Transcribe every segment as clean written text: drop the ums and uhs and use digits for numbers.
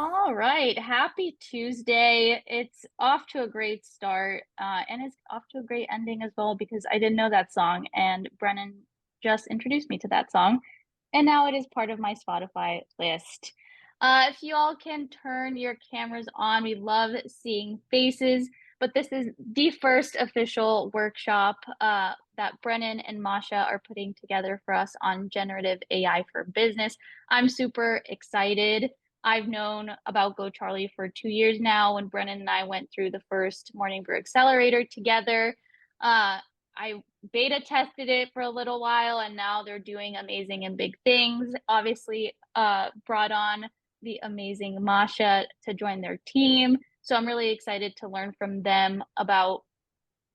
All right. Happy Tuesday. It's off to a great start, and it's off to a great ending as well because I didn't know that song, and Brennan just introduced me to that song, and now it is part of my Spotify list. If you all can turn your cameras on, we love seeing faces, but this is the first official workshop that Brennan and Masha are putting together for us on generative AI for business. I'm super excited. I've known about GoCharlie for 2 years now when Brennan and I went through the first Morning Brew Accelerator together. I beta tested it for a little while and now they're doing amazing and big things. Obviously, brought on the amazing Masha to join their team. So I'm really excited to learn from them about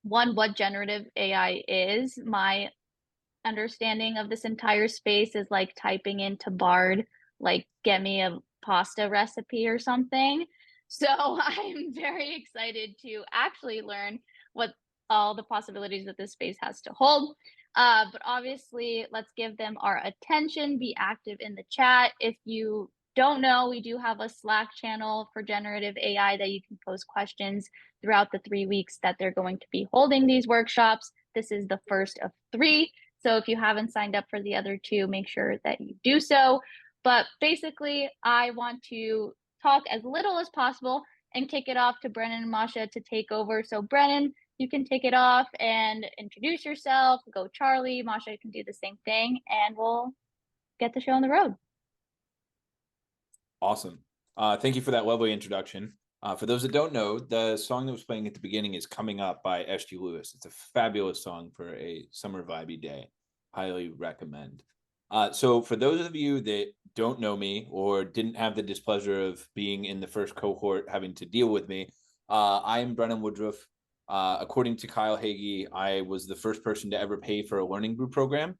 one, what generative AI is. My understanding of this entire space is like typing into Bard, like, get me a pasta recipe or something. So I'm very excited to actually learn what all the possibilities that this space has to hold. But obviously, let's give them our attention, be active in the chat. If you don't know, we do have a Slack channel for generative AI that you can post questions throughout the 3 weeks that they're going to be holding these workshops. This is the first of three. So if you haven't signed up for the other two, make sure that you do so. But basically, I want to talk as little as possible and kick it off to Brennan and Masha to take over. So Brennan, you can take it off and introduce yourself. Go Charlie. Masha, you can do the same thing, and we'll get the show on the road. Awesome. Thank you for that lovely introduction. For those that don't know, the song that was playing at the beginning is Coming Up by S.G. Lewis. It's a fabulous song for a summer vibey day. Highly recommend. So for those of you that don't know me or didn't have the displeasure of being in the first cohort having to deal with me, I am Brennan Woodruff. According to Kyle Hagee, I was the first person to ever pay for a Learning Brew program.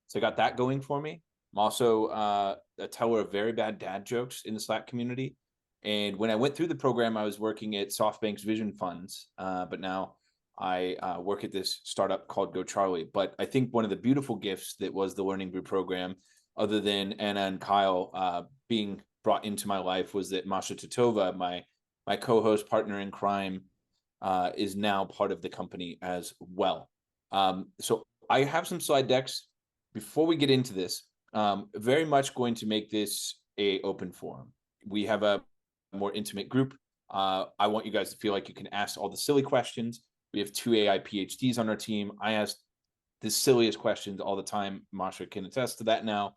So I got that going for me. I'm also a teller of very bad dad jokes in the Slack community. And when I went through the program, I was working at SoftBank's Vision Funds, but now I work at this startup called GoCharlie. But I think one of the beautiful gifts that was the Learning Brew program, other than Anna and Kyle being brought into my life, was that Masha Titova, my co-host partner in crime, is now part of the company as well. So I have some slide decks. Before we get into this, very much going to make this a open forum. We have a more intimate group. I want you guys to feel like you can ask all the silly questions. We have 2 AI PhDs on our team. I ask the silliest questions all the time. Masha can attest to that now.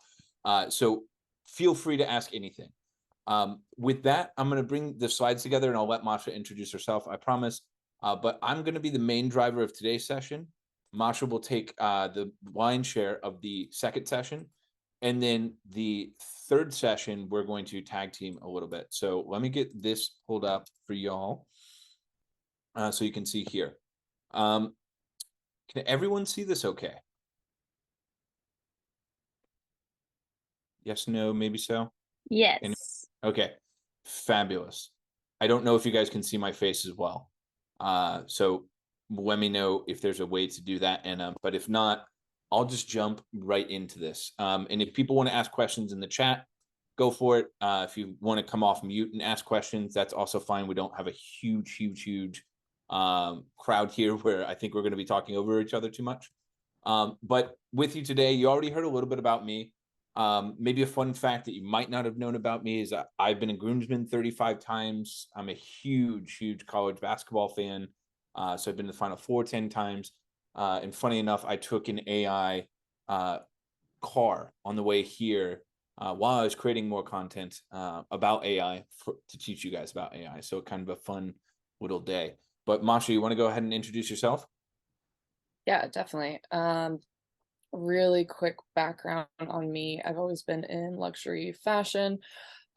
So feel free to ask anything. With that, I'm going to bring the slides together and I'll let Masha introduce herself, I promise. But I'm going to be the main driver of today's session. Masha will take the lion's share of the second session. And then the third session, we're going to tag team a little bit. So let me get this pulled up for y'all so you can see here. Can everyone see this okay? Yes, no, maybe so? Yes. Okay, fabulous. I don't know if you guys can see my face as well. So let me know if there's a way to do that, Anna. But if not, I'll just jump right into this. And if people want to ask questions in the chat, go for it. If you want to come off mute and ask questions, that's also fine. We don't have a huge crowd here where I think we're going to be talking over each other too much. But with you today, you already heard a little bit about me. Maybe a fun fact that you might not have known about me is that I've been a groomsman 35 times. I'm a huge college basketball fan. So I've been to the Final Four 10 times. And funny enough, I took an AI car on the way here while I was creating more content about AI to teach you guys about AI. So kind of a fun little day. But Masha, you want to go ahead and introduce yourself? Yeah, definitely. Really quick background on me. I've always been in luxury fashion,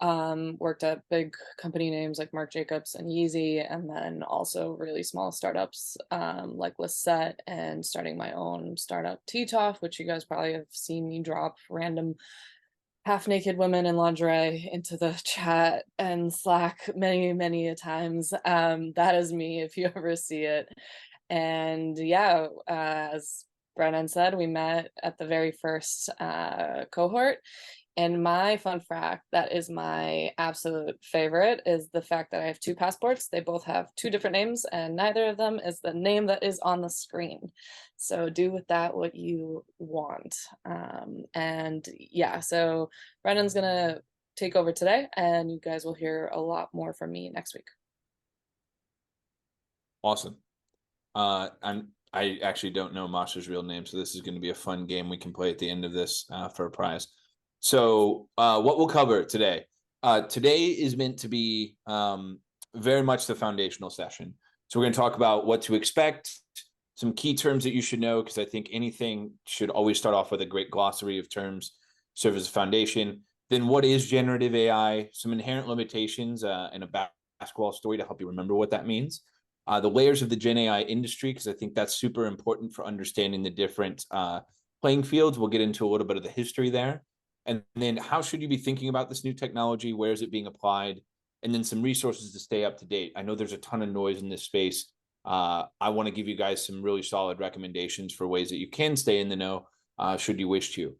worked at big company names like Marc Jacobs and Yeezy, and then also really small startups like Lisette, and starting my own startup T-Toff, which you guys probably have seen me drop random half-naked women in lingerie into the chat and Slack many a times. That is me if you ever see it. And yeah, as Brennan said, we met at the very first cohort, And my fun fact, that is my absolute favorite, is the fact that I have two passports. They both have two different names, and neither of them is the name that is on the screen. So do with that what you want. And yeah, so Brennan's gonna take over today, and you guys will hear a lot more from me next week. Awesome. I actually don't know Masha's real name, so this is going to be a fun game we can play at the end of this for a prize. So what we'll cover today. Today is meant to be very much the foundational session. So we're going to talk about what to expect, some key terms that you should know, because I think anything should always start off with a great glossary of terms, serve as a foundation. Then what is generative AI, some inherent limitations, and a basketball story to help you remember what that means. The layers of the Gen AI industry, because I think that's super important for understanding the different playing fields. We'll get into a little bit of the history there. And then how should you be thinking about this new technology? Where is it being applied? And then some resources to stay up to date. I know there's a ton of noise in this space. I want to give you guys some really solid recommendations for ways that you can stay in the know should you wish to.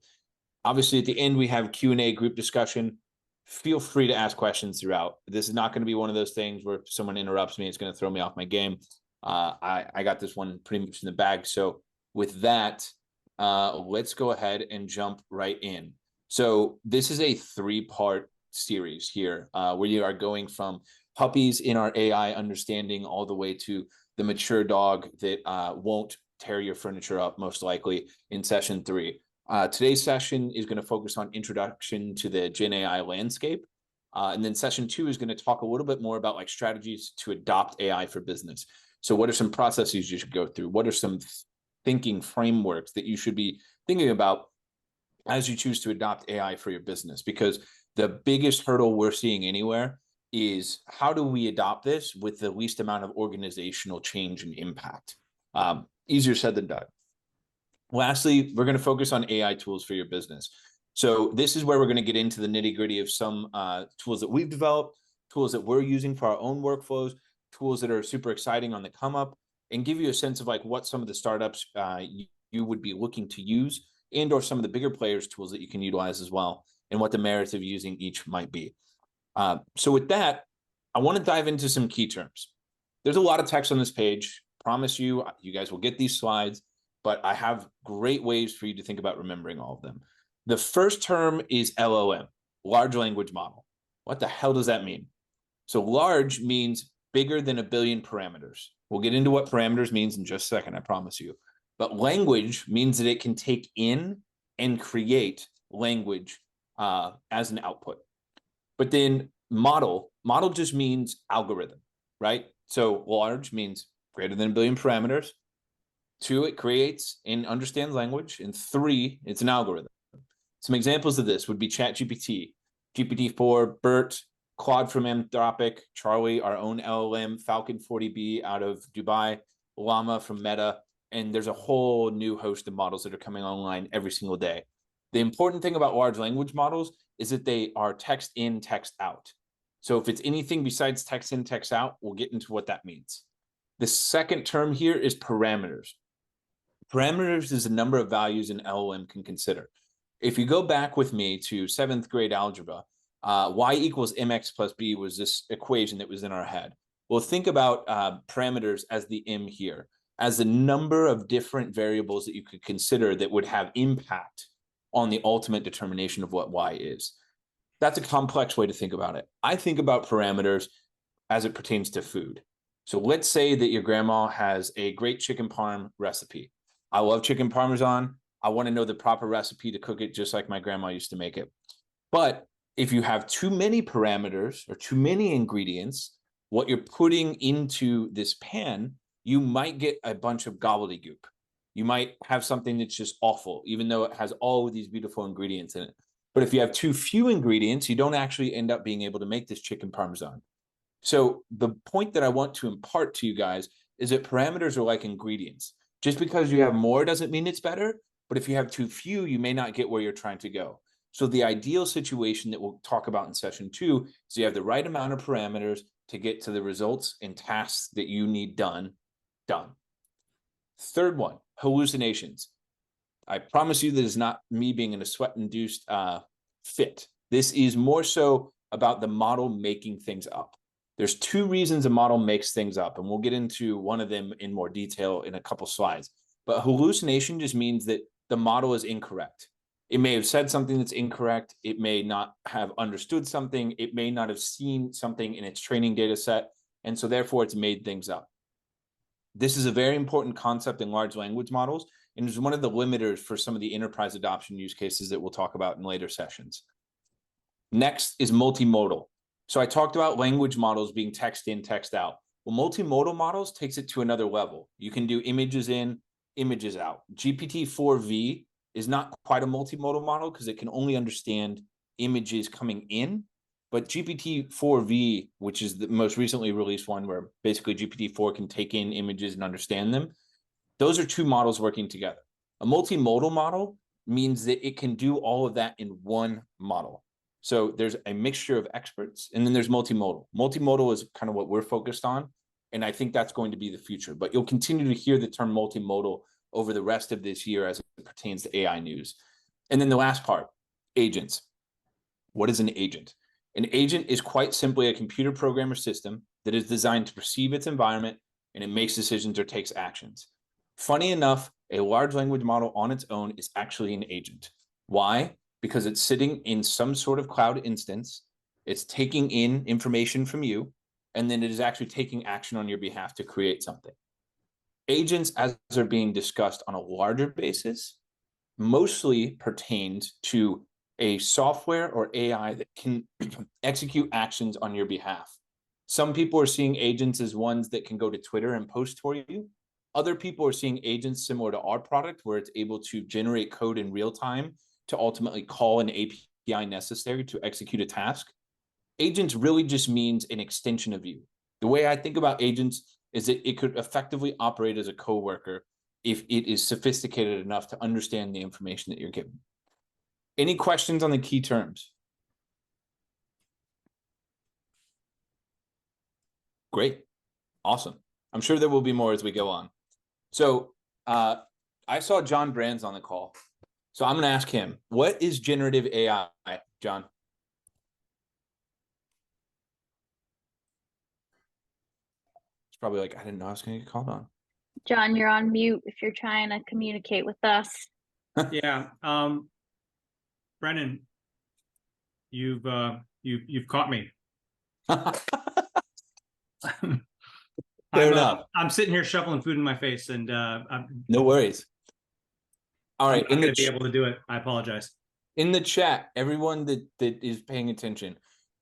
Obviously, at the end, we have Q&A group discussion. Feel free to ask questions throughout. This is not going to be one of those things where if someone interrupts me, it's going to throw me off my game. I got this one pretty much in the bag. So with that, let's go ahead and jump right in. So this is a three-part series here where you are going from puppies in our AI understanding all the way to the mature dog that won't tear your furniture up, most likely, in session 3. Today's session is going to focus on introduction to the Gen AI landscape. And then session 2 is going to talk a little bit more about like strategies to adopt AI for business. So what are some processes you should go through? What are some thinking frameworks that you should be thinking about as you choose to adopt AI for your business? Because the biggest hurdle we're seeing anywhere is how do we adopt this with the least amount of organizational change and impact? Easier said than done. Lastly, we're going to focus on AI tools for your business. So this is where we're going to get into the nitty-gritty of some tools that we've developed, tools that we're using for our own workflows, tools that are super exciting on the come up, and give you a sense of like what some of the startups you would be looking to use, and or some of the bigger players' tools that you can utilize as well, and what the merits of using each might be. So with that, I want to dive into some key terms. There's a lot of text on this page. Promise you, you guys will get these slides, but I have great ways for you to think about remembering all of them. The first term is LLM, large language model. What the hell does that mean? So large means bigger than 1 billion parameters. We'll get into what parameters means in just a second, I promise you. But language means that it can take in and create language as an output. But then model just means algorithm, right? So large means greater than 1 billion parameters. 2, it creates and understands language. And 3, it's an algorithm. Some examples of this would be ChatGPT, GPT-4, BERT, Claude from Anthropic, Charlie, our own LLM, Falcon 40B out of Dubai, Llama from Meta, and there's a whole new host of models that are coming online every single day. The important thing about large language models is that they are text in, text out. So if it's anything besides text in, text out, we'll get into what that means. The second term here is parameters. Parameters is a number of values an LLM can consider. If you go back with me to 7th grade algebra, y equals mx plus b was this equation that was in our head. Well, think about parameters as the m here, as the number of different variables that you could consider that would have impact on the ultimate determination of what y is. That's a complex way to think about it. I think about parameters as it pertains to food. So let's say that your grandma has a great chicken parm recipe. I love chicken parmesan. I want to know the proper recipe to cook it just like my grandma used to make it. But if you have too many parameters or too many ingredients, what you're putting into this pan, you might get a bunch of gobbledygook. You might have something that's just awful, even though it has all of these beautiful ingredients in it. But if you have too few ingredients, you don't actually end up being able to make this chicken parmesan. So the point that I want to impart to you guys is that parameters are like ingredients. Just because you have more doesn't mean it's better, but if you have too few, you may not get where you're trying to go. So the ideal situation that we'll talk about in session 2 is you have the right amount of parameters to get to the results and tasks that you need done. Third one, hallucinations. I promise you that is not me being in a sweat-induced fit. This is more so about the model making things up. There's two reasons a model makes things up, and we'll get into one of them in more detail in a couple slides. But hallucination just means that the model is incorrect. It may have said something that's incorrect. It may not have understood something. It may not have seen something in its training data set. And so therefore it's made things up. This is a very important concept in large language models, and is one of the limiters for some of the enterprise adoption use cases that we'll talk about in later sessions. Next is multimodal. So I talked about language models being text in, text out. Well, multimodal models takes it to another level. You can do images in, images out. GPT-4V is not quite a multimodal model because it can only understand images coming in. But GPT-4V, which is the most recently released one where basically GPT-4 can take in images and understand them, those are two models working together. A multimodal model means that it can do all of that in one model. So there's a mixture of experts, and then there's multimodal. Multimodal is kind of what we're focused on, and I think that's going to be the future. But you'll continue to hear the term multimodal over the rest of this year as it pertains to AI news. And then the last part, agents. What is an agent? An agent is quite simply a computer program or system that is designed to perceive its environment, and it makes decisions or takes actions. Funny enough, a large language model on its own is actually an agent. Why? Because it's sitting in some sort of cloud instance, it's taking in information from you, and then it is actually taking action on your behalf to create something. Agents, as they're being discussed on a larger basis, mostly pertains to a software or AI that can execute actions on your behalf. Some people are seeing agents as ones that can go to Twitter and post for you. Other people are seeing agents similar to our product, where it's able to generate code in real time to ultimately call an API necessary to execute a task. Agents really just means an extension of you. The way I think about agents is that it could effectively operate as a coworker if it is sophisticated enough to understand the information that you're given. Any questions on the key terms? Great. Awesome. I'm sure there will be more as we go on. So I saw John Brands on the call. So I'm going to ask him, what is generative AI, John? It's probably like, I didn't know I was going to get called on. John, you're on mute if you're trying to communicate with us. Yeah. Brennan, you've caught me. Fair enough. I'm sitting here shoveling food in my face, and no worries. All right, I'm not going to be able to do it. I apologize. In the chat, everyone that is paying attention,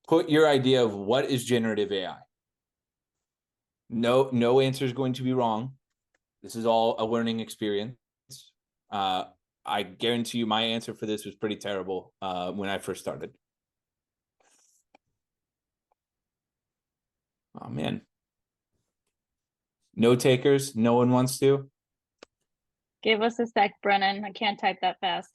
put your idea of what is generative AI. No answer is going to be wrong. This is all a learning experience. I guarantee you my answer for this was pretty terrible when I first started. Oh, man. No takers? No one wants to? Give us a sec, Brennan. I can't type that fast.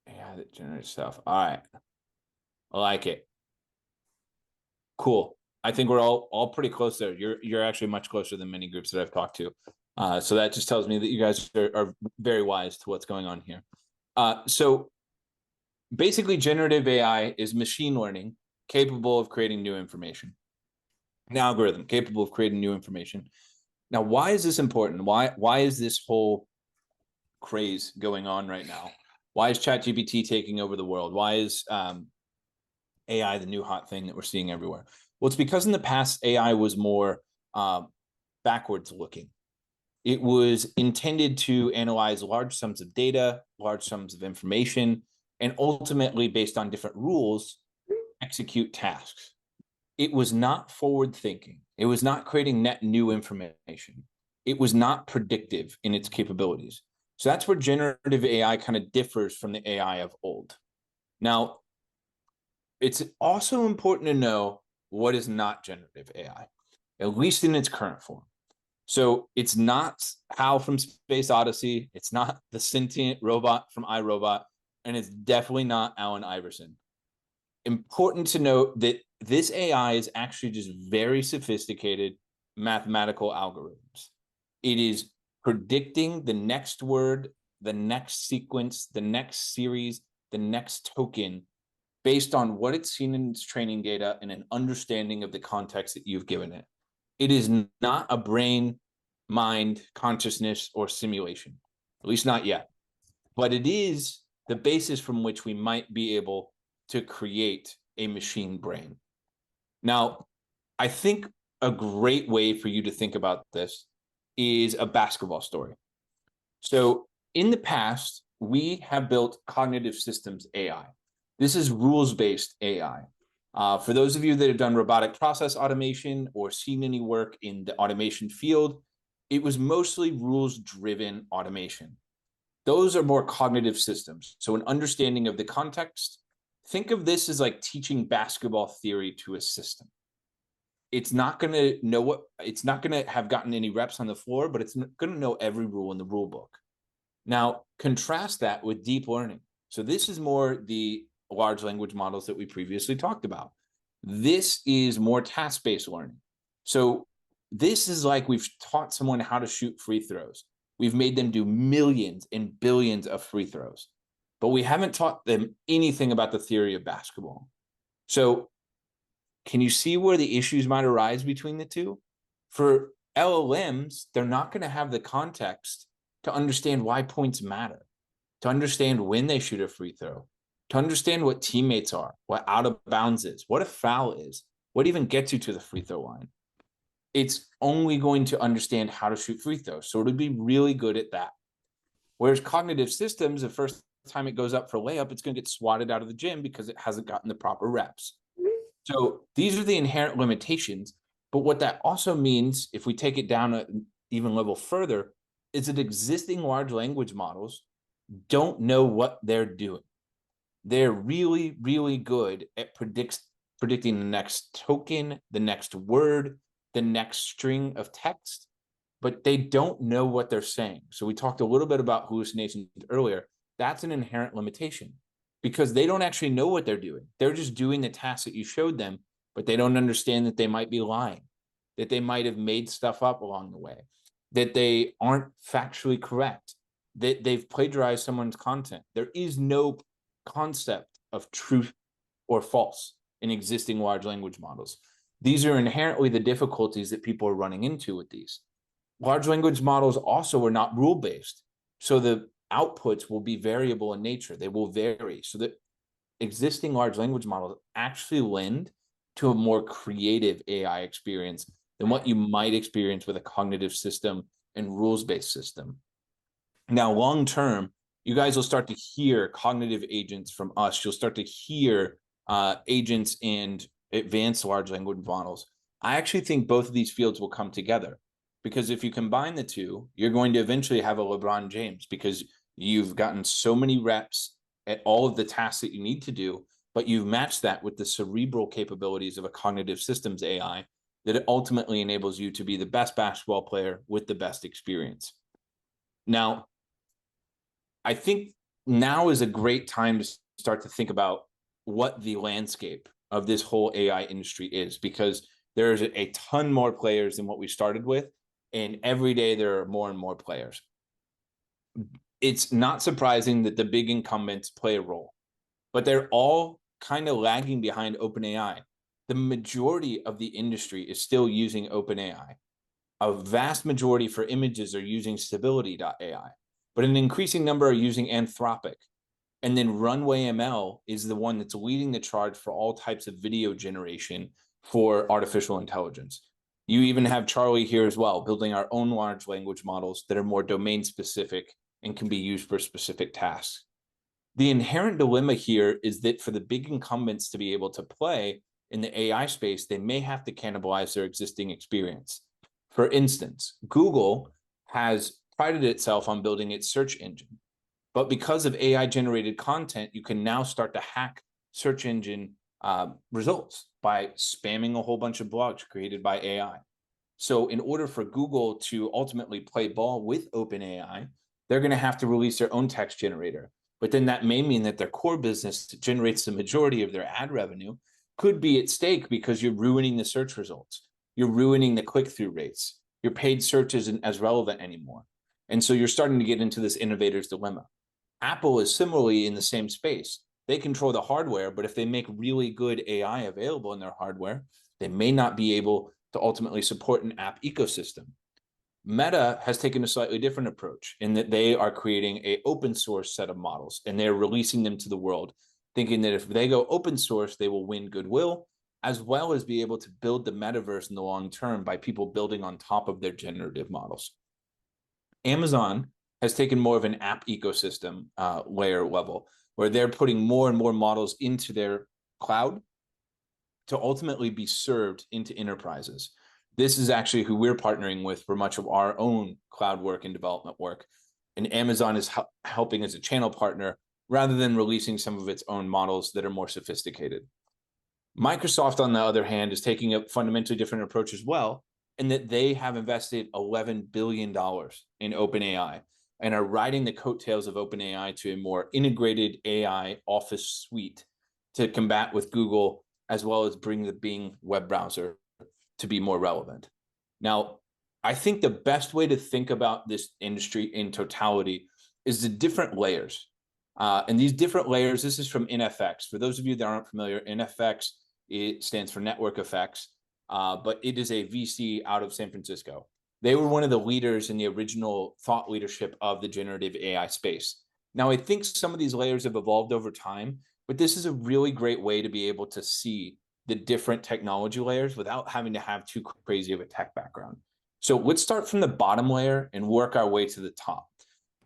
Yeah, that generates stuff. All right. I like it. Cool. I think we're all pretty close there. You're actually much closer than many groups that I've talked to. So that just tells me that you guys are very wise to what's going on here. So basically, generative AI is machine learning capable of creating new information. An algorithm capable of creating new information. Now, why is this important? Why is this whole craze going on right now? Why is ChatGPT taking over the world? Why is AI the new hot thing that we're seeing everywhere? Well, it's because in the past, AI was more backwards looking. It was intended to analyze large sums of data, large sums of information, and ultimately, based on different rules, execute tasks. It was not forward thinking. It was not creating net new information. It was not predictive in its capabilities. So that's where generative AI kind of differs from the AI of old. Now, it's also important to know what is not generative AI, at least in its current form. So it's not Hal from Space Odyssey. It's not the sentient robot from iRobot. And it's definitely not Allen Iverson. important to note that this AI is actually just very sophisticated mathematical algorithms. It is predicting the next word, the next sequence, the next series, the next token based on what it's seen in its training data and an understanding of the context that you've given it. It is not a brain, mind, consciousness, or simulation, at least not yet. But it is the basis from which we might be able to create a machine brain. Now, I think a great way for you to think about this is a basketball story. So in the past, we have built cognitive systems AI. This is rules-based AI. For those of you that have done robotic process automation or seen any work in the automation field, it was mostly rules-driven automation. Those are more cognitive systems. So an understanding of the context. Think of this as like teaching basketball theory to a system. It's not going to know what, it's not going to have gotten any reps on the floor, but it's going to know every rule in the rule book. Now, contrast that with deep learning. So this is more the large language models that we previously talked about. This is more task-based learning. So this is like we've taught someone how to shoot free throws. We've made them do millions and billions of free throws, but we haven't taught them anything about the theory of basketball. So can you see where the issues might arise between the two? For LLMs, they're not going to have the context to understand why points matter, to understand when they shoot a free throw, to understand what teammates are, what out of bounds is, what a foul is, what even gets you to the free throw line. It's only going to understand how to shoot free throws. So it'll be really good at that. Whereas cognitive systems, the first time it goes up for layup, it's going to get swatted out of the gym because it hasn't gotten the proper reps. So these are the inherent limitations. But what that also means, if we take it down an even level further, is that existing large language models don't know what they're doing. They're really, really good at predicting the next token, the next word, the next string of text, but they don't know what they're saying. So we talked a little bit about hallucinations earlier. That's an inherent limitation because they don't actually know what they're doing. They're just doing the tasks that you showed them, but they don't understand that they might be lying, that they might have made stuff up along the way, that they aren't factually correct, that they've plagiarized someone's content. There is no concept of truth or false in existing large language models. These are inherently the difficulties that people are running into with these. Large language models also are not rule-based, so the outputs will be variable in nature. They will vary, so that existing large language models actually lend to a more creative AI experience than what you might experience with a cognitive system and rules-based system. Now, long-term, you guys will start to hear cognitive agents from us. You'll start to hear agents and advanced large language models. I actually think both of these fields will come together because if you combine the two, you're going to eventually have a LeBron James because you've gotten so many reps at all of the tasks that you need to do, but you've matched that with the cerebral capabilities of a cognitive systems AI that it ultimately enables you to be the best basketball player with the best experience. Now, I think now is a great time to start to think about what the landscape of this whole AI industry is, because there's a ton more players than what we started with, and every day there are more and more players. It's not surprising that the big incumbents play a role, but they're all kind of lagging behind OpenAI. The majority of the industry is still using OpenAI. A vast majority for images are using Stability.ai, but an increasing number are using Anthropic. And then Runway ML is the one that's leading the charge for all types of video generation for artificial intelligence. You even have Charlie here as well, building our own large language models that are more domain specific and can be used for specific tasks. The inherent dilemma here is that for the big incumbents to be able to play in the AI space, they may have to cannibalize their existing experience. For instance, Google has prided itself on building its search engine. But because of AI-generated content, you can now start to hack search engine results by spamming a whole bunch of blogs created by AI. So in order for Google to ultimately play ball with OpenAI, they're going to have to release their own text generator. but then that may mean that their core business that generates the majority of their ad revenue could be at stake because you're ruining the search results. You're ruining the click-through rates. Your paid search isn't as relevant anymore. And so you're starting to get into this innovator's dilemma. Apple is similarly in the same space. They control the hardware, but if they make really good AI available in their hardware, they may not be able to ultimately support an app ecosystem. Meta has taken a slightly different approach in that they are creating an open source set of models and they're releasing them to the world, thinking that if they go open source, they will win goodwill, as well as be able to build the metaverse in the long term by people building on top of their generative models. Amazon has taken more of an app ecosystem layer level, where they're putting more and more models into their cloud to ultimately be served into enterprises. This is actually who we're partnering with for much of our own cloud work and development work. And Amazon is helping as a channel partner rather than releasing some of its own models that are more sophisticated. Microsoft, on the other hand, is taking a fundamentally different approach as well, in that they have invested $11 billion in OpenAI and are riding the coattails of OpenAI to a more integrated AI office suite to combat with Google, as well as bring the Bing web browser to be more relevant. Now, I think the best way to think about this industry in totality is the different layers. And these different layers, this is from NFX. For those of you that aren't familiar, NFX, it stands for Network Effects, but it is a VC out of San Francisco. They were one of the leaders in the original thought leadership of the generative AI space. Now, I think some of these layers have evolved over time, but this is a really great way to be able to see the different technology layers without having to have too crazy of a tech background. So let's start from the bottom layer and work our way to the top,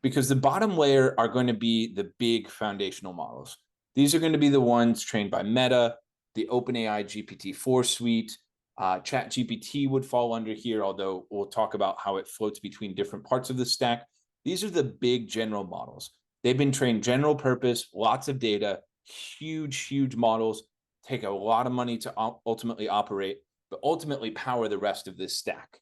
because the bottom layer are going to be the big foundational models. These are going to be the ones trained by Meta, the OpenAI GPT-4 suite. ChatGPT would fall under here, although we'll talk about how it floats between different parts of the stack. These are the big general models. They've been trained general purpose, lots of data, huge models, take a lot of money to ultimately operate, but ultimately power the rest of this stack.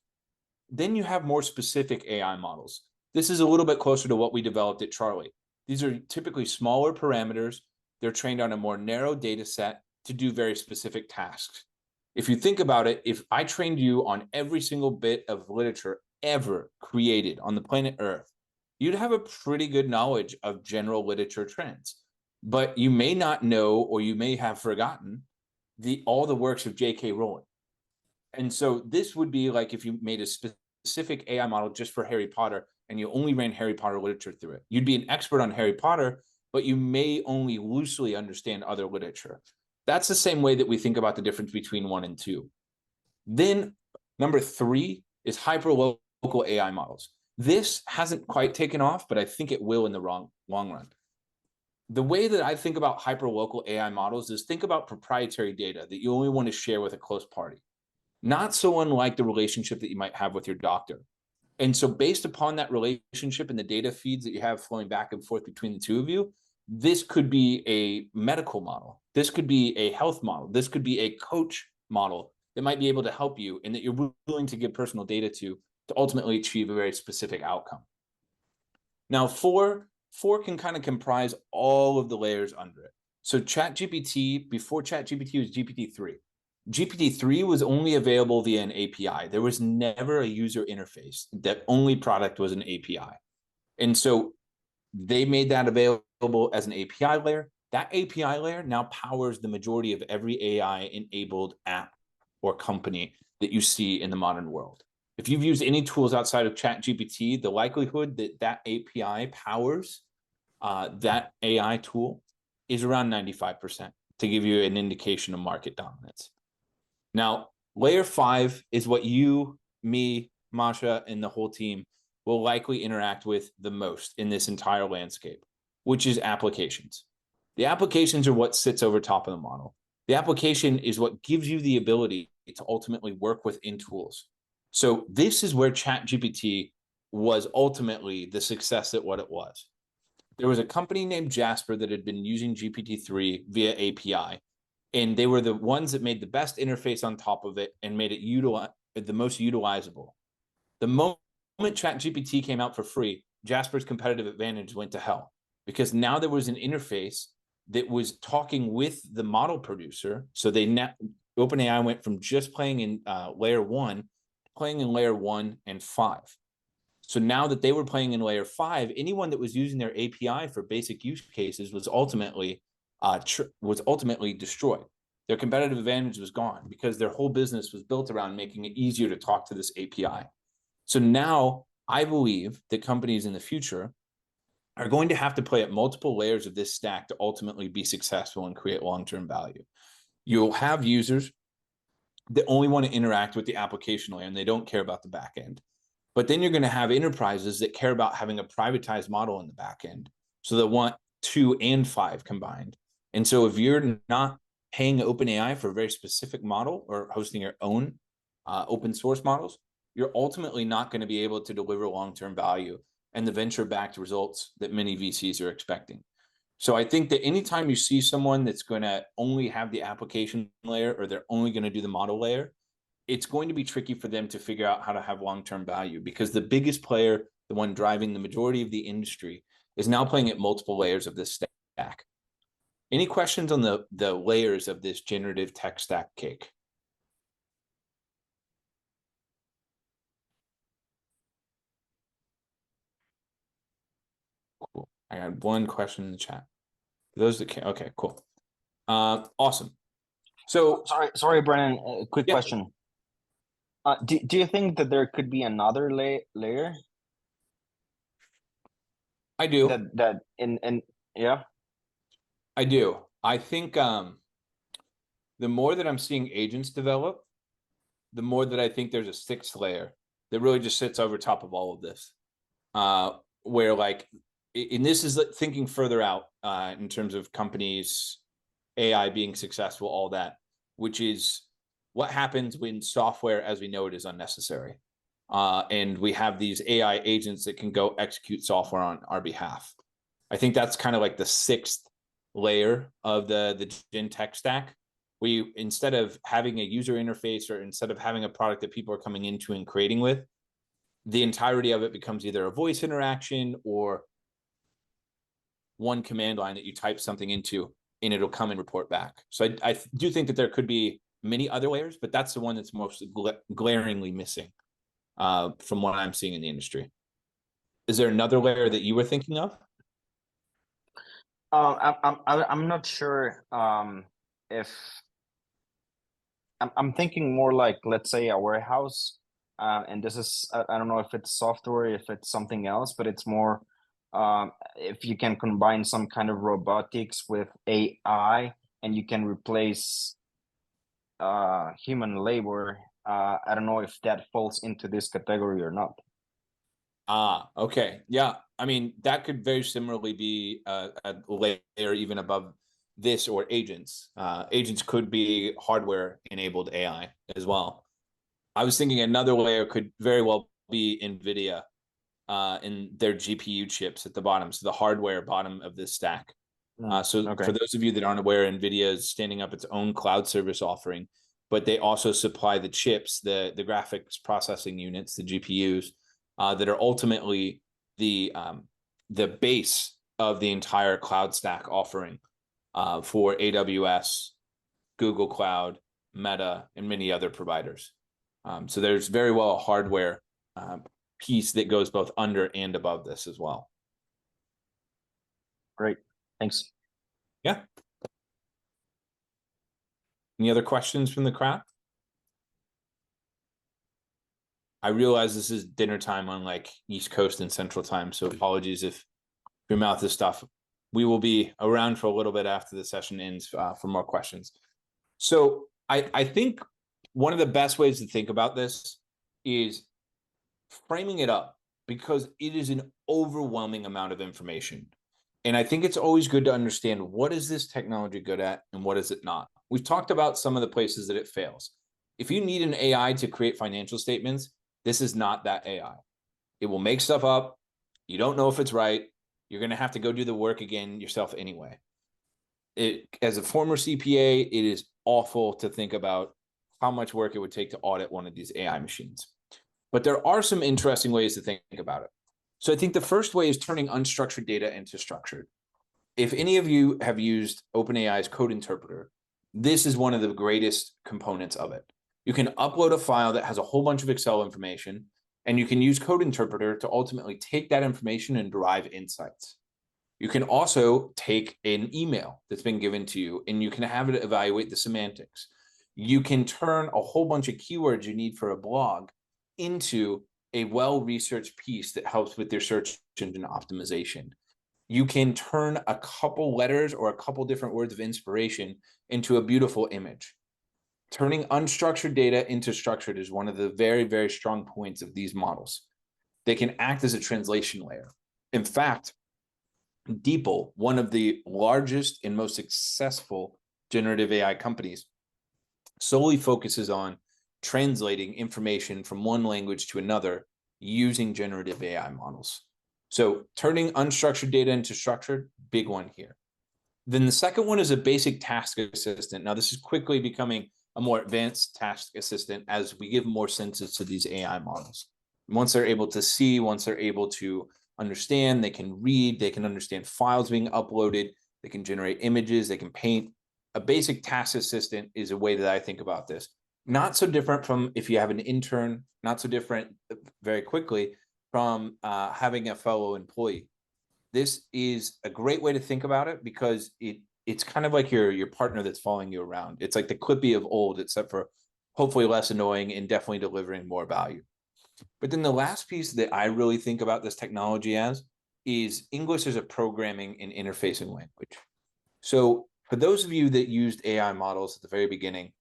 Then you have more specific AI models. This is a little bit closer to what we developed at Charlie. These are typically smaller parameters. They're trained on a more narrow data set to do very specific tasks. If you think about it, if I trained you on every single bit of literature ever created on the planet Earth, you'd have a pretty good knowledge of general literature trends. But you may not know, or you may have forgotten all the works of J.K. Rowling. And so this would be like if you made a specific AI model just for Harry Potter and you only ran Harry Potter literature through it. You'd be an expert on Harry Potter, but you may only loosely understand other literature. That's the same way that we think about the difference between 1 and 2. Then number 3 is hyperlocal AI models. This hasn't quite taken off, but I think it will in the long run. The way that I think about hyperlocal AI models is think about proprietary data that you only want to share with a close party. Not so unlike the relationship that you might have with your doctor. And so based upon that relationship and the data feeds that you have flowing back and forth between the two of you, this could be a medical model. This could be a health model. This could be a coach model that might be able to help you and that you're willing to give personal data to ultimately achieve a very specific outcome. Now, 4 can kind of comprise all of the layers under it. So ChatGPT, before ChatGPT was GPT-3. GPT-3 was only available via an API. There was never a user interface. That only product was an API. And so they made that available as an API layer. That API layer now powers the majority of every AI-enabled app or company that you see in the modern world. If you've used any tools outside of ChatGPT, the likelihood that that API powers that AI tool is around 95%, to give you an indication of market dominance. Now, layer 5 is what you, me, Masha, and the whole team will likely interact with the most in this entire landscape, which is applications. The applications are what sits over top of the model. The application is what gives you the ability to ultimately work within tools. So this is where ChatGPT was ultimately the success at what it was. There was a company named Jasper that had been using GPT-3 via API, and they were the ones that made the best interface on top of it and made it the most utilizable. The moment ChatGPT came out for free, Jasper's competitive advantage went to hell. because now there was an interface that was talking with the model producer. So OpenAI went from just playing in layer 1, playing in layer 1 and 5. So now that they were playing in layer 5, anyone that was using their API for basic use cases was ultimately destroyed. Their competitive advantage was gone because their whole business was built around making it easier to talk to this API. So now I believe that companies in the future are going to have to play at multiple layers of this stack to ultimately be successful and create long-term value. You'll have users that only want to interact with the application layer and they don't care about the back end. But then you're going to have enterprises that care about having a privatized model in the back end. So they want 2 and 5 combined. And so if you're not paying OpenAI for a very specific model or hosting your own open source models, you're ultimately not going to be able to deliver long-term value and the venture-backed results that many VCs are expecting. So I think that anytime you see someone that's going to only have the application layer or they're only going to do the model layer, it's going to be tricky for them to figure out how to have long-term value, because the biggest player, the one driving the majority of the industry, is now playing at multiple layers of this stack. Any questions on the layers of this generative tech stack cake? Cool. I got one question in the chat. For those that can, okay, cool. Awesome. So sorry, Brennan. A quick yeah. question. Do you think that there could be another layer? I do. That yeah. I do. I think the more that I'm seeing agents develop, the more that I think there's a 6th layer that really just sits over top of all of this. Where like, and this is thinking further out in terms of companies, AI being successful, all that, which is what happens when software as we know it is unnecessary. And we have these AI agents that can go execute software on our behalf. I think that's kind of like the 6th layer of the Gen tech stack. We, instead of having a user interface or instead of having a product that people are coming into and creating with, the entirety of it becomes either a voice interaction or one command line that you type something into and it'll come and report back. So I do think that there could be many other layers, but that's the one that's most glaringly missing from what I'm seeing in the industry. Is there another layer that you were thinking of? I'm not sure if I'm thinking more like, let's say, a warehouse, and this is I don't know if it's software, if it's something else, but it's more if you can combine some kind of robotics with AI and you can replace human labor. I don't know if that falls into this category or not. Okay. Yeah. I mean, that could very similarly be a layer even above this, or agents. Agents could be hardware enabled AI as well. I was thinking another layer could very well be NVIDIA in their GPU chips at the bottom. So the hardware bottom of this stack. Okay. For those of you that aren't aware, NVIDIA is standing up its own cloud service offering, but they also supply the chips, the graphics processing units, the GPUs, that are ultimately the base of the entire cloud stack offering for AWS, Google Cloud, Meta, and many other providers. So there's very well a hardware piece that goes both under and above this as well. Great, thanks. Yeah. Any other questions from the crowd? I realize this is dinner time on like East Coast and Central Time, so apologies if your mouth is stuffed. We will be around for a little bit after the session ends for more questions. So I think one of the best ways to think about this is framing it up, because it is an overwhelming amount of information. And I think it's always good to understand, what is this technology good at and what is it not? We've talked about some of the places that it fails. If you need an AI to create financial statements, this is not that AI. It will make stuff up. You don't know if it's right. You're going to have to go do the work again yourself anyway. As a former CPA, it is awful to think about how much work it would take to audit one of these AI machines. But there are some interesting ways to think about it. So I think the first way is turning unstructured data into structured. If any of you have used OpenAI's code interpreter, this is one of the greatest components of it. You can upload a file that has a whole bunch of Excel information, and you can use code interpreter to ultimately take that information and derive insights. You can also take an email that's been given to you, and you can have it evaluate the semantics. You can turn a whole bunch of keywords you need for a blog into a well-researched piece that helps with your search engine optimization. You can turn a couple letters or a couple different words of inspiration into a beautiful image. Turning unstructured data into structured is one of the very, very strong points of these models. They can act as a translation layer. In fact, DeepL, one of the largest and most successful generative AI companies, solely focuses on translating information from one language to another using generative AI models. So turning unstructured data into structured, big one here. Then the second one is a basic task assistant. Now, this is quickly becoming a more advanced task assistant as we give more senses to these AI models. Once they're able to see, once they're able to understand, they can read, they can understand files being uploaded, they can generate images, they can paint. A basic task assistant is a way that I think about this. Not so different from if you have an intern, not so different very quickly from having a fellow employee. This is a great way to think about it because it's kind of like your partner that's following you around. It's like the Clippy of old, except for hopefully less annoying and definitely delivering more value. But then the last piece that I really think about this technology as is English as a programming and interfacing language. So for those of you that used AI models at the very beginning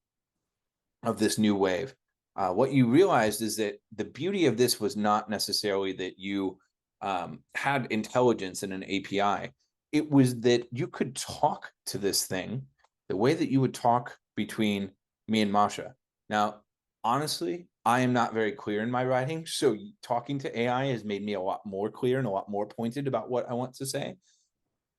of this new wave, what you realized is that the beauty of this was not necessarily that you had intelligence in an API. It was that you could talk to this thing the way that you would talk between me and Masha. Now, honestly, I am not very clear in my writing, so talking to AI has made me a lot more clear and a lot more pointed about what I want to say.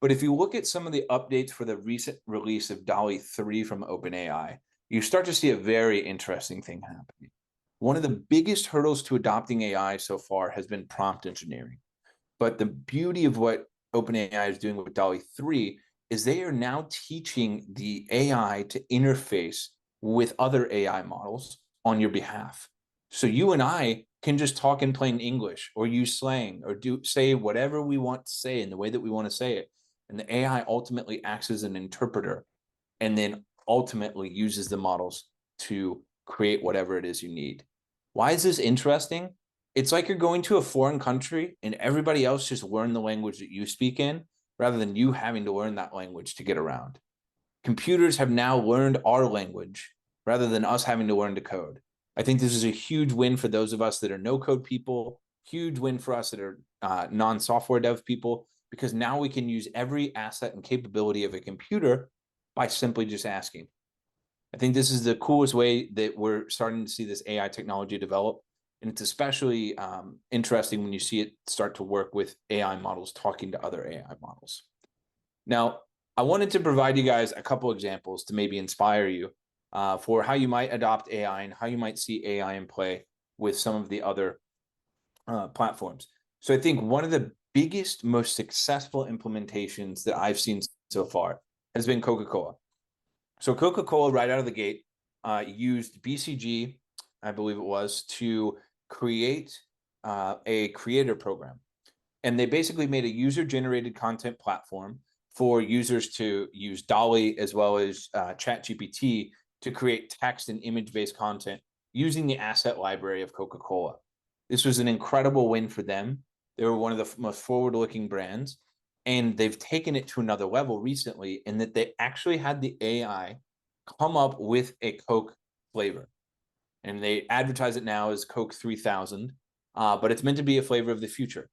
But if you look at some of the updates for the recent release of DALL-E 3 from OpenAI, you start to see a very interesting thing happening. One of the biggest hurdles to adopting AI so far has been prompt engineering. But the beauty of what OpenAI is doing with DALL-E 3 is they are now teaching the AI to interface with other AI models on your behalf. So you and I can just talk in plain English or use slang or say whatever we want to say in the way that we want to say it. And the AI ultimately acts as an interpreter and then ultimately uses the models to create whatever it is you need. Why is this interesting? It's like you're going to a foreign country and everybody else just learn the language that you speak in rather than you having to learn that language to get around. Computers have now learned our language rather than us having to learn to code. I think this is a huge win for those of us that are no-code people, huge win for us that are non-software dev people, because now we can use every asset and capability of a computer by simply just asking. I think this is the coolest way that we're starting to see this AI technology develop. And it's especially interesting when you see it start to work with AI models talking to other AI models. Now, I wanted to provide you guys a couple examples to maybe inspire you for how you might adopt AI and how you might see AI in play with some of the other platforms. So I think one of the biggest, most successful implementations that I've seen so far has been Coca-Cola. So Coca-Cola right out of the gate used BCG, I believe it was, to create a creator program. And they basically made a user-generated content platform for users to use DALL-E as well as ChatGPT to create text and image-based content using the asset library of Coca-Cola. This was an incredible win for them. They were one of the most forward-looking brands, and they've taken it to another level recently in that they actually had the AI come up with a Coke flavor. And they advertise it now as Coke 3000, but it's meant to be a flavor of the future.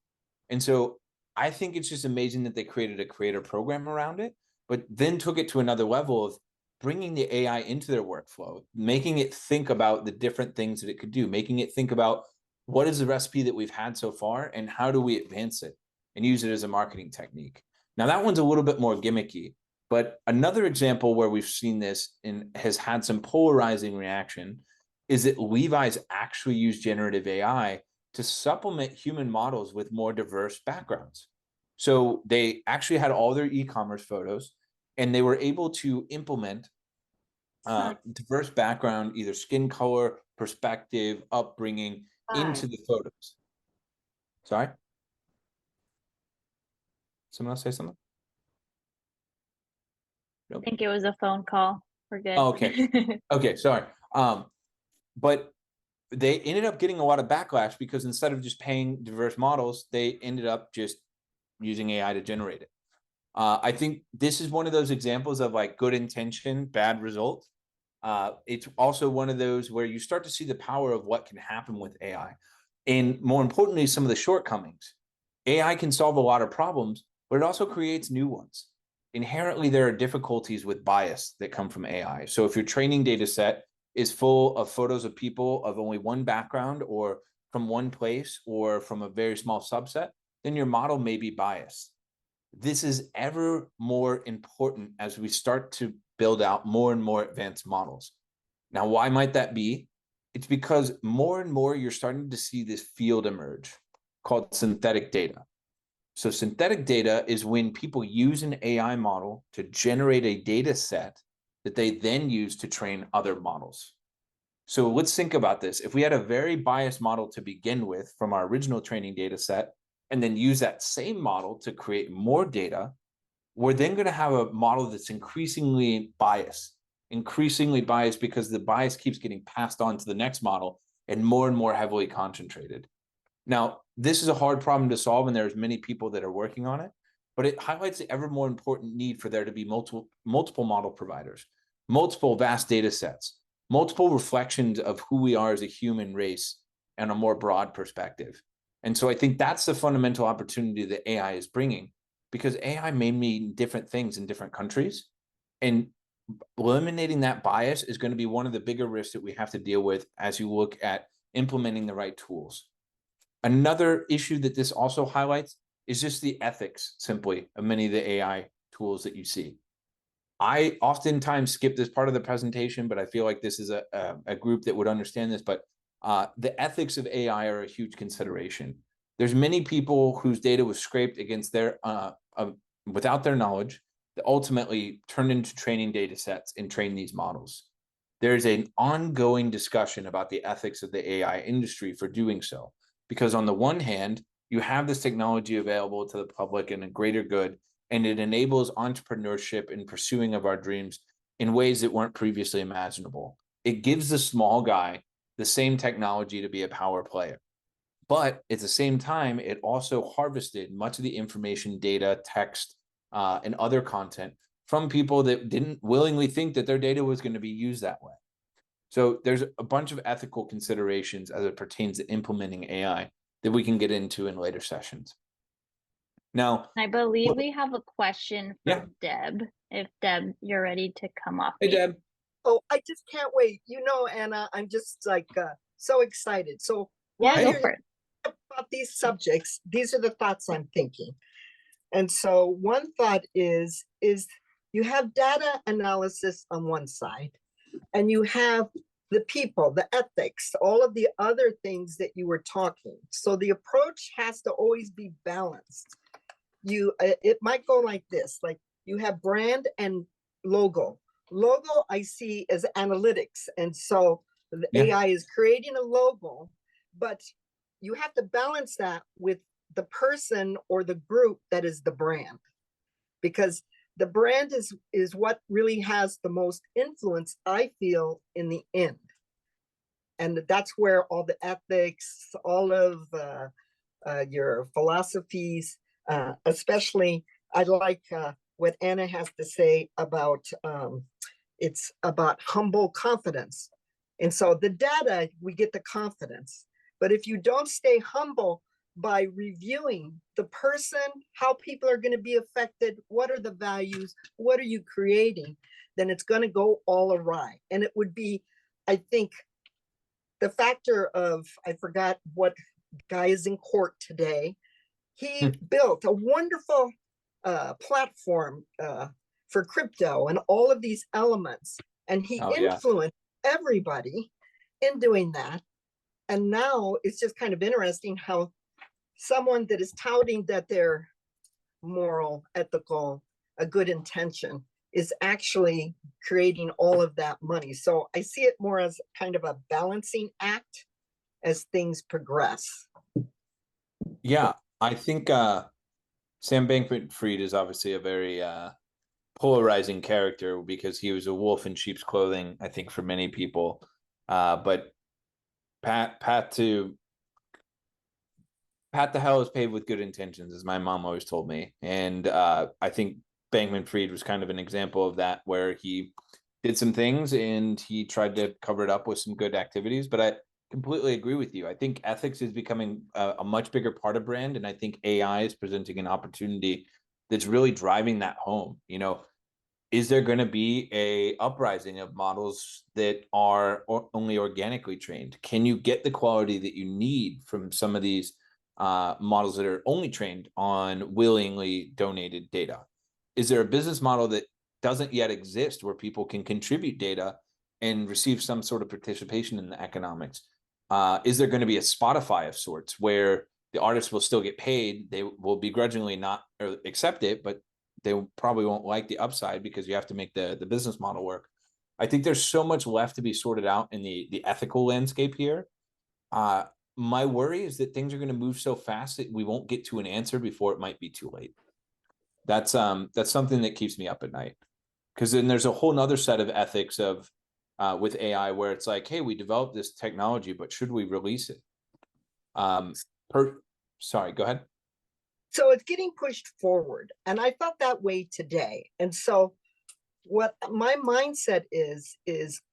And so I think it's just amazing that they created a creator program around it, but then took it to another level of bringing the AI into their workflow, making it think about the different things that it could do, making it think about what is the recipe that we've had so far and how do we advance it and use it as a marketing technique. Now that one's a little bit more gimmicky, but another example where we've seen this and has had some polarizing reaction is that Levi's actually used generative AI to supplement human models with more diverse backgrounds. So they actually had all their e-commerce photos, and they were able to implement diverse background, either skin color, perspective, upbringing, into the photos. Sorry? Someone else say something? I think it was a phone call. We're good. Oh, okay. Okay, sorry. But they ended up getting a lot of backlash because instead of just paying diverse models, they ended up just using AI to generate it. I think this is one of those examples of like good intention, bad result. It's also one of those where you start to see the power of what can happen with AI. And more importantly, some of the shortcomings. AI can solve a lot of problems, but it also creates new ones. Inherently, there are difficulties with bias that come from AI. So if your training data set is full of photos of people of only one background or from one place or from a very small subset, then your model may be biased. This is ever more important as we start to build out more and more advanced models. Now, why might that be? It's because more and more you're starting to see this field emerge called synthetic data. So synthetic data is when people use an AI model to generate a data set that they then use to train other models. So let's think about this. If we had a very biased model to begin with from our original training data set, and then use that same model to create more data, we're then going to have a model that's increasingly biased because the bias keeps getting passed on to the next model and more heavily concentrated. Now, this is a hard problem to solve, and there's many people that are working on it, but it highlights the ever more important need for there to be multiple model providers, multiple vast data sets, multiple reflections of who we are as a human race and a more broad perspective. And so I think that's the fundamental opportunity that AI is bringing, because AI may mean different things in different countries. And eliminating that bias is going to be one of the bigger risks that we have to deal with as you look at implementing the right tools. Another issue that this also highlights is just the ethics, simply, of many of the AI tools that you see. I oftentimes skip this part of the presentation, but I feel like this is a group that would understand this. But the ethics of AI are a huge consideration. There's many people whose data was scraped against their without their knowledge that ultimately turned into training data sets and train these models. There's an ongoing discussion about the ethics of the AI industry for doing so, because on the one hand, you have this technology available to the public and a greater good, and it enables entrepreneurship and pursuing of our dreams in ways that weren't previously imaginable. It gives the small guy the same technology to be a power player. But at the same time, it also harvested much of the information, data, text, and other content from people that didn't willingly think that their data was going to be used that way. So there's a bunch of ethical considerations as it pertains to implementing AI that we can get into in later sessions. Now, I believe we have a question Yeah. from Deb. If Deb, you're ready to come off. Hey, Deb. Oh, I just can't wait. Anna, I'm just like so excited. So while Yeah, go you're for it. about these subjects, these are the thoughts I'm thinking. And so one thought is you have data analysis on one side, and you have the people, the ethics, all of the other things that you were talking. So the approach has to always be balanced. It might go like this, like you have brand and logo. Logo I see as analytics. And so the AI is creating a logo, but you have to balance that with the person or the group that is the brand, because the brand is what really has the most influence, I feel, in the end. And that's where all the ethics, all of your philosophies, especially I like what Anna has to say about it's about humble confidence. And so the data, we get the confidence. But if you don't stay humble by reviewing the person, how people are going to be affected, what are the values, what are you creating, then it's going to go all awry. And it would be, I think, the factor of, I forgot what guy is in court today. He built a wonderful platform for crypto and all of these elements. And he influenced everybody in doing that. And now it's just kind of interesting how someone that is touting that they're moral, ethical, a good intention is actually creating all of that money. So I see it more as kind of a balancing act as things progress. Yeah, I think Sam Bankman-Fried is obviously a very polarizing character because he was a wolf in sheep's clothing, I think, for many people. But Pat the hell is paved with good intentions, as my mom always told me. And I think Bankman-Fried was kind of an example of that, where he did some things and he tried to cover it up with some good activities. But I completely agree with you. I think ethics is becoming a much bigger part of brand, and I think AI is presenting an opportunity that's really driving that home. You know, is there going to be a uprising of models that are only organically trained? Can you get the quality that you need from some of these models that are only trained on willingly donated data? Is there a business model that doesn't yet exist where people can contribute data and receive some sort of participation in the economics? Is there going to be a Spotify of sorts where the artists will still get paid? They will begrudgingly not accept it, but they probably won't like the upside because you have to make the business model work. I think there's so much left to be sorted out in the ethical landscape here. My worry is that things are going to move so fast that we won't get to an answer before it might be too late. That's something that keeps me up at night, because then there's a whole nother set of ethics of with AI where it's like, hey, we developed this technology, but should we release it? Sorry, go ahead. So it's getting pushed forward. And I felt that way today. And so what my mindset is,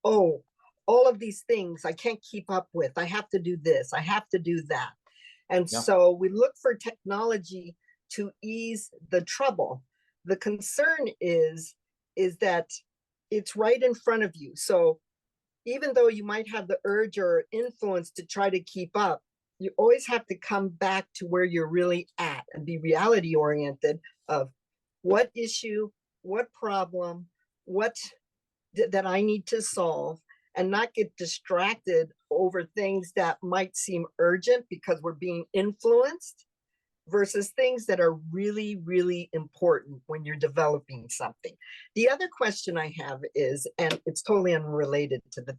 oh, all of these things I can't keep up with. I have to do this. I have to do that. And so we look for technology to ease the trouble. The concern is that it's right in front of you. So even though you might have the urge or influence to try to keep up, you always have to come back to where you're really at and be reality oriented of what issue, what problem, what that I need to solve, and not get distracted over things that might seem urgent because we're being influenced versus things that are really, really important when you're developing something. The other question I have is, and it's totally unrelated to the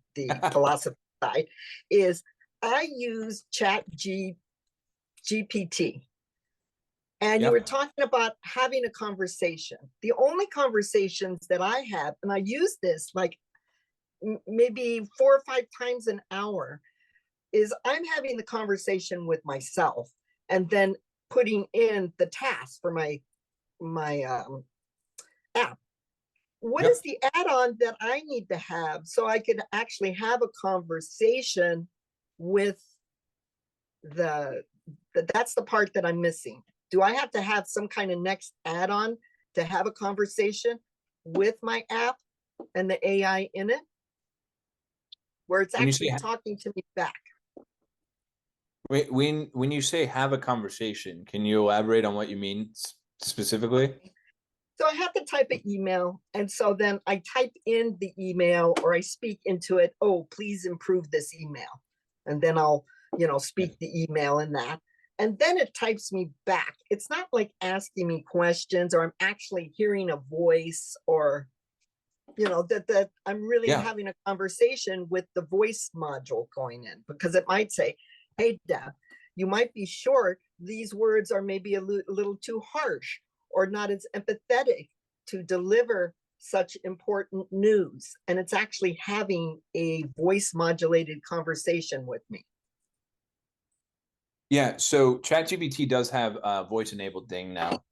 philosophy side, is I use GPT. And you were talking about having a conversation. The only conversations that I have, and I use this like maybe 4 or 5 times an hour, is I'm having the conversation with myself and then putting in the task for my app. What is the add-on that I need to have so I can actually have a conversation with that's the part that I'm missing. Do I have to have some kind of next add-on to have a conversation with my app and the AI in it, where it's actually talking to me back? Wait, when you say have a conversation, can you elaborate on what you mean specifically? So I have to type an email, and so then I type in the email or I speak into it, oh, please improve this email. And then I'll, speak the email in that. And then it types me back. It's not like asking me questions or I'm actually hearing a voice or, that I'm really having a conversation with the voice module going in, because it might say, hey, Deb, you might be short. These words are maybe a little too harsh or not as empathetic to deliver such important news. And it's actually having a voice modulated conversation with me. Yeah, so ChatGPT does have a voice enabled thing now.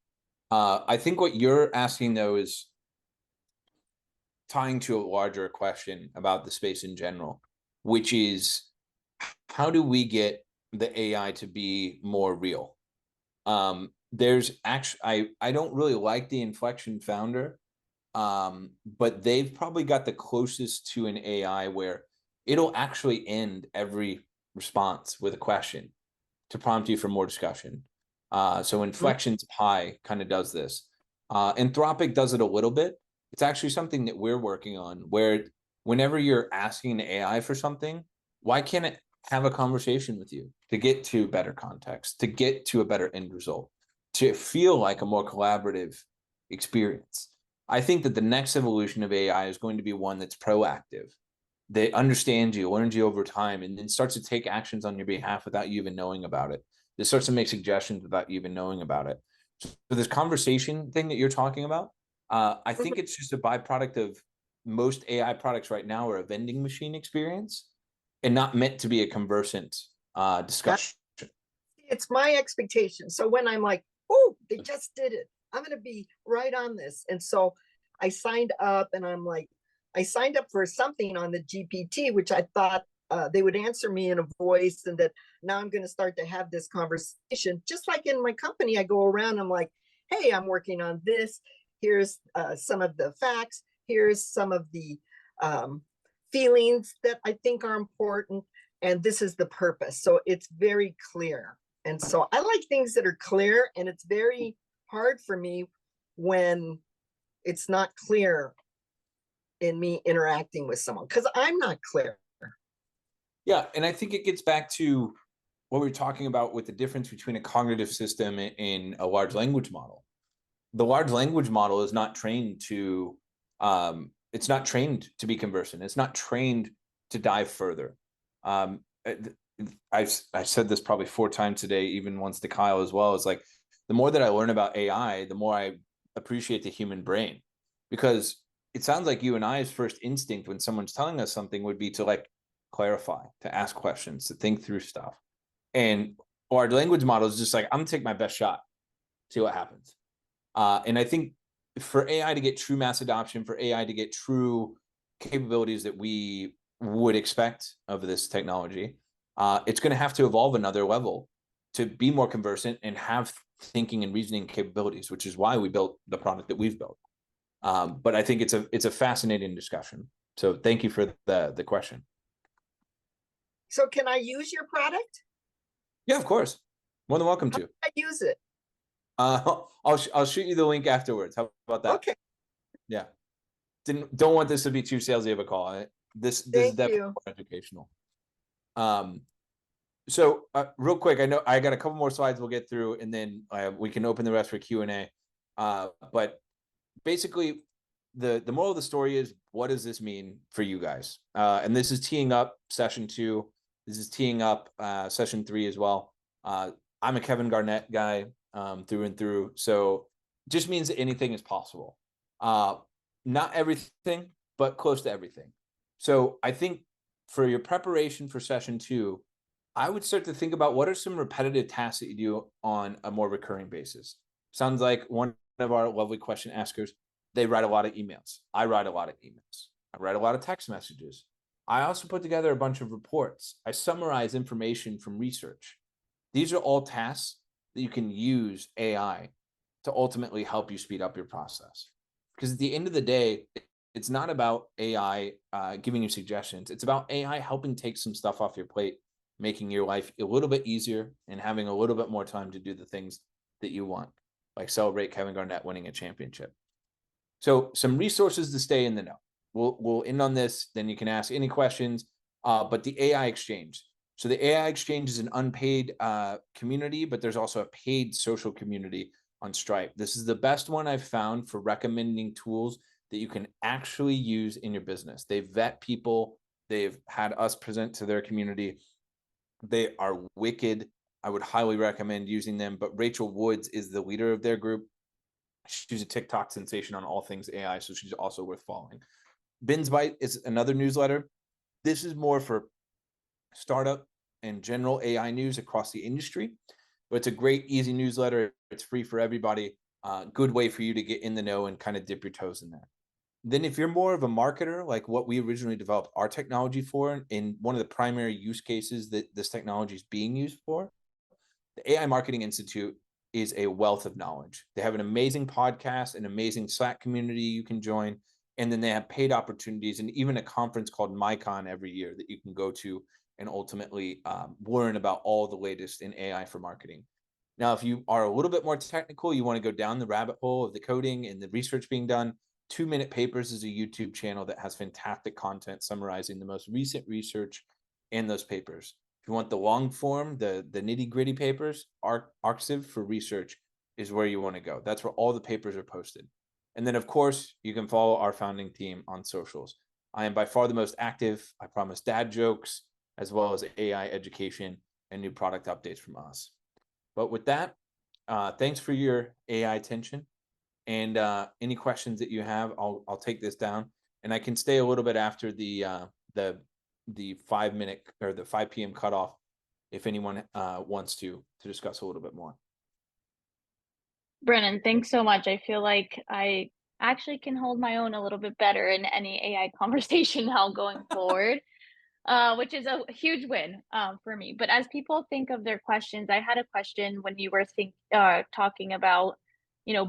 I think what you're asking though is tying to a larger question about the space in general, which is how do we get the AI to be more real? There's actually, I don't really like the Inflection founder, but they've probably got the closest to an AI where it'll actually end every response with a question to prompt you for more discussion. So Inflection's Pi kind of does this. Anthropic does it a little bit. It's actually something that we're working on, where whenever you're asking the AI for something, why can't it have a conversation with you, to get to better context, to get to a better end result, to feel like a more collaborative experience. I think that the next evolution of AI is going to be one that's proactive. They understand you, learns you over time, and then starts to take actions on your behalf without you even knowing about it. It starts to make suggestions without you even knowing about it. So this conversation thing that you're talking about, I think it's just a byproduct of most AI products right now are a vending machine experience and not meant to be a conversant discussion. It's my expectation. So when I'm like, oh, they just did it, I'm going to be right on this. And so I signed up, and I'm like, I signed up for something on the GPT, which I thought they would answer me in a voice, and that now I'm going to start to have this conversation. Just like in my company, I go around, I'm like, hey, I'm working on this. Here's some of the facts. Here's some of the feelings that I think are important. And this is the purpose. So it's very clear. And so I like things that are clear, and it's very hard for me when it's not clear in me interacting with someone, because I'm not clear. Yeah, and I think it gets back to what we were talking about with the difference between a cognitive system and a large language model. The large language model is not trained to, it's not trained to be conversant. It's not trained to dive further. I've said this probably 4 times today, even once to Kyle as well. It's like, the more that I learn about AI, the more I appreciate the human brain, because it sounds like you and I's first instinct when someone's telling us something would be to like clarify, to ask questions, to think through stuff. And large language model is just like, I'm gonna take my best shot, see what happens. And I think for AI to get true mass adoption, for AI to get true capabilities that we would expect of this technology, it's going to have to evolve another level to be more conversant and have thinking and reasoning capabilities, which is why we built the product that we've built. But I think it's a fascinating discussion. So thank you for the question. So can I use your product? Yeah, of course. More than welcome How to. can I use it? I'll shoot you the link afterwards. How about that? Okay. Yeah. Don't want this to be too salesy of a call. This is definitely more educational. So real quick, I know I got a couple more slides we'll get through, and then we can open the rest for Q&A. But basically, the moral of the story is, what does this mean for you guys? And this is teeing up session 2. This is teeing up session 3 as well. I'm a Kevin Garnett guy through and through, so it just means that anything is possible. Not everything, but close to everything. So I think for your preparation for session 2, I would start to think about what are some repetitive tasks that you do on a more recurring basis. Sounds like one of our lovely question askers, they write a lot of emails. I write a lot of emails. I write a lot of text messages. I also put together a bunch of reports. I summarize information from research. These are all tasks that you can use AI to ultimately help you speed up your process. Because at the end of the day, it's not about AI giving you suggestions. It's about AI helping take some stuff off your plate, making your life a little bit easier and having a little bit more time to do the things that you want, like celebrate Kevin Garnett winning a championship. So some resources to stay in the know. We'll end on this, then you can ask any questions. But the AI Exchange. So the AI Exchange is an unpaid community, but there's also a paid social community on Stripe. This is the best one I've found for recommending tools that you can actually use in your business. They vet people. They've had us present to their community. They are wicked. I would highly recommend using them. But Rachel Woods is the leader of their group. She's a TikTok sensation on all things AI, so she's also worth following. Bin's Bite is another newsletter. This is more for startup and general AI news across the industry, but it's a great, easy newsletter. It's free for everybody. Good way for you to get in the know and kind of dip your toes in there. Then if you're more of a marketer, like what we originally developed our technology for, and one of the primary use cases that this technology is being used for, the AI Marketing Institute is a wealth of knowledge. They have an amazing podcast, an amazing Slack community you can join, and then they have paid opportunities and even a conference called MyCon every year that you can go to and ultimately learn about all the latest in AI for marketing. Now, if you are a little bit more technical, you want to go down the rabbit hole of the coding and the research being done, 2 Minute Papers is a YouTube channel that has fantastic content summarizing the most recent research in those papers. If you want the long form, the nitty gritty papers, Arxiv for research is where you want to go. That's where all the papers are posted. And then, of course, you can follow our founding team on socials. I am by far the most active. I promise dad jokes, as well as AI education and new product updates from us. But with that, thanks for your AI attention. And any questions that you have, I'll take this down, and I can stay a little bit after the 5 minute or the 5 p.m. cutoff if anyone wants to discuss a little bit more. Brennan, thanks so much. I feel like I actually can hold my own a little bit better in any AI conversation now going forward, which is a huge win for me. But as people think of their questions, I had a question when you were talking about,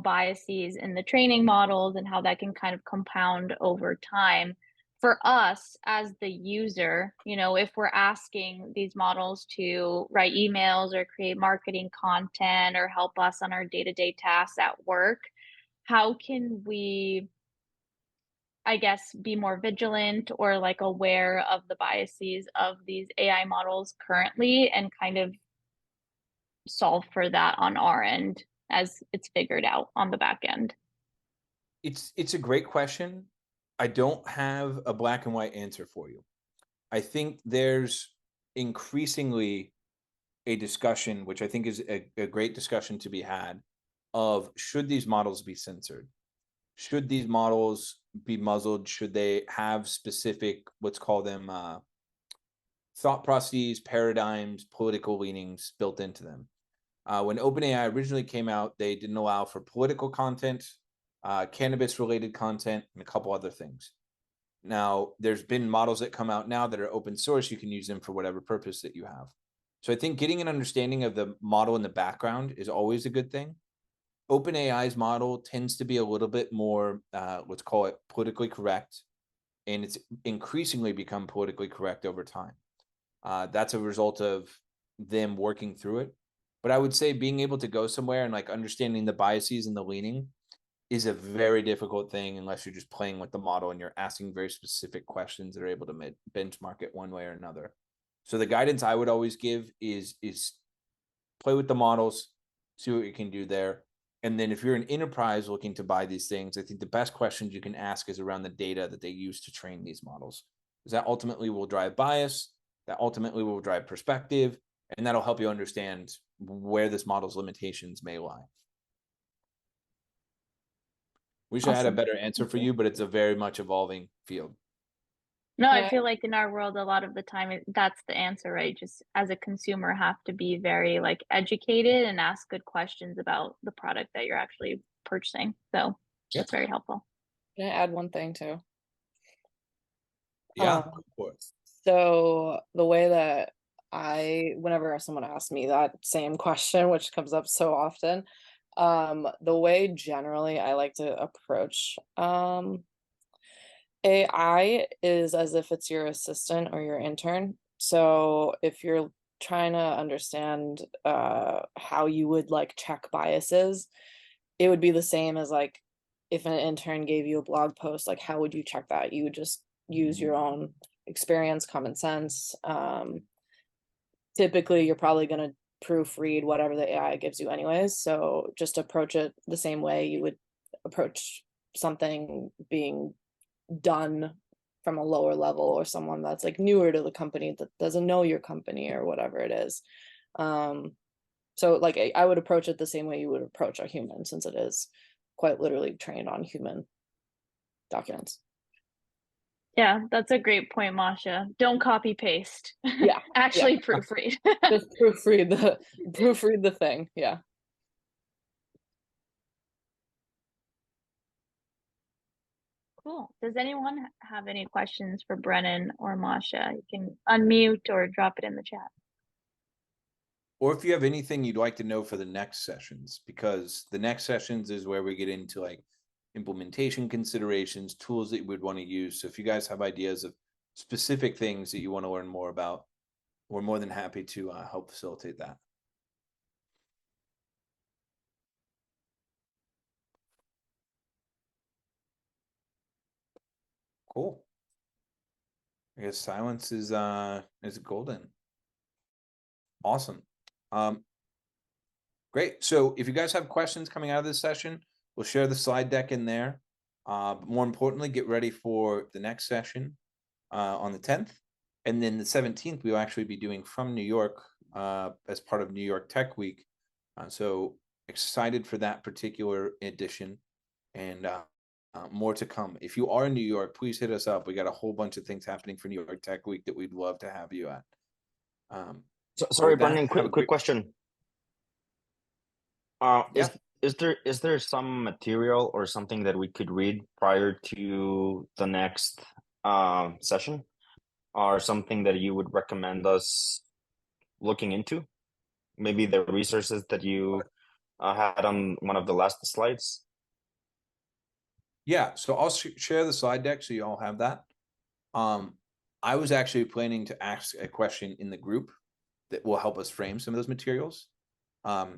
biases in the training models and how that can kind of compound over time. For us as the user, if we're asking these models to write emails or create marketing content or help us on our day-to-day tasks at work, how can we, I guess, be more vigilant or like aware of the biases of these AI models currently and kind of solve for that on our end as it's figured out on the back end? It's a great question. I don't have a black and white answer for you. I think there's increasingly a discussion, which I think is a great discussion to be had, of should these models be censored? Should these models be muzzled? Should they have specific, let's call them thought processes, paradigms, political leanings built into them? When OpenAI originally came out, they didn't allow for political content, cannabis-related content, and a couple other things. Now, there's been models that come out now that are open source. You can use them for whatever purpose that you have. So I think getting an understanding of the model in the background is always a good thing. OpenAI's model tends to be a little bit more, let's call it politically correct, and it's increasingly become politically correct over time. That's a result of them working through it. But I would say being able to go somewhere and like understanding the biases and the leaning is a very difficult thing unless you're just playing with the model and you're asking very specific questions that are able to benchmark it one way or another. So the guidance I would always give is play with the models, see what you can do there. And then if you're an enterprise looking to buy these things, I think the best questions you can ask is around the data that they use to train these models. Because that ultimately will drive bias, that ultimately will drive perspective, and that'll help you understand where this model's limitations may lie. Wish I had a Awesome. better answer for you, but it's a very much evolving field. No, I Yeah. feel like in our world, a lot of the time, that's the answer, right? Just as a consumer, have to be very like educated and ask good questions about the product that you're actually purchasing. So that's very helpful. Can I add one thing too? Yeah, Um, of course. So the way that whenever someone asks me that same question, which comes up so often, the way generally I like to approach AI is as if it's your assistant or your intern. So if you're trying to understand how you would like check biases, it would be the same as like if an intern gave you a blog post, like how would you check that? You would just use your own experience, common sense. Typically, you're probably going to proofread whatever the AI gives you anyways. So just approach it the same way you would approach something being done from a lower level or someone that's like newer to the company that doesn't know your company or whatever it is. So like I would approach it the same way you would approach a human, since it is quite literally trained on human documents. Yeah, that's a great point, Masha. Don't copy paste. Yeah. Actually Yeah. proofread. Just proofread the thing. Yeah. Cool. Does anyone have any questions for Brennan or Masha? You can unmute or drop it in the chat. Or if you have anything you'd like to know for the next sessions, because the next sessions is where we get into like implementation considerations, tools that you would want to use. So if you guys have ideas of specific things that you want to learn more about, we're more than happy to help facilitate that. Cool. I guess silence is golden. Awesome. Great. So if you guys have questions coming out of this session, we'll share the slide deck in there. But more importantly, get ready for the next session on the 10th. And then the 17th, we'll actually be doing from New York as part of New York Tech Week. So excited for that particular edition, and more to come. If you are in New York, please hit us up. We got a whole bunch of things happening for New York Tech Week that we'd love to have you at. Sorry, with that, Brendan, have a quick great- question. Yeah. Is there some material or something that we could read prior to the next session, or something that you would recommend us looking into? Maybe the resources that you had on one of the last slides. Yeah, so I'll share the slide deck so you all have that. I was actually planning to ask a question in the group that will help us frame some of those materials.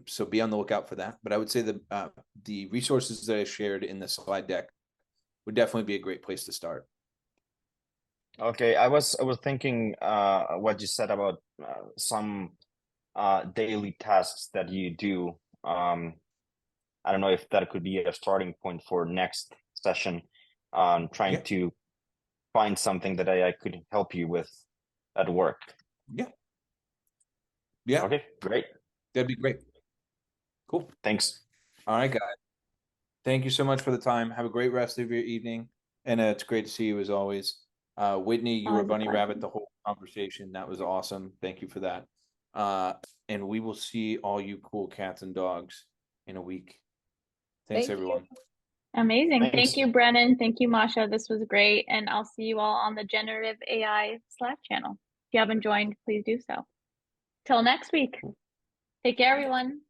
So be on the lookout for that. But I would say the resources that I shared in the slide deck would definitely be a great place to start. Okay, I was thinking what you said about some daily tasks that you do. I don't know if that could be a starting point for next session. Trying to find something that I could help you with at work. Yeah. Okay, great. That'd be great. Cool. Thanks. All right, guys. Thank you so much for the time. Have a great rest of your evening. And it's great to see you as always. Whitney, you were Always a bunny pleasure. rabbit the whole conversation. That was awesome. Thank you for that. And we will see all you cool cats and dogs in a week. Thanks, Thank you. everyone. Amazing. Thanks. Thank you, Brennan. Thank you, Masha. This was great. And I'll see you all on the Generative AI Slack channel. If you haven't joined, please do so. Till next week. Take care, everyone.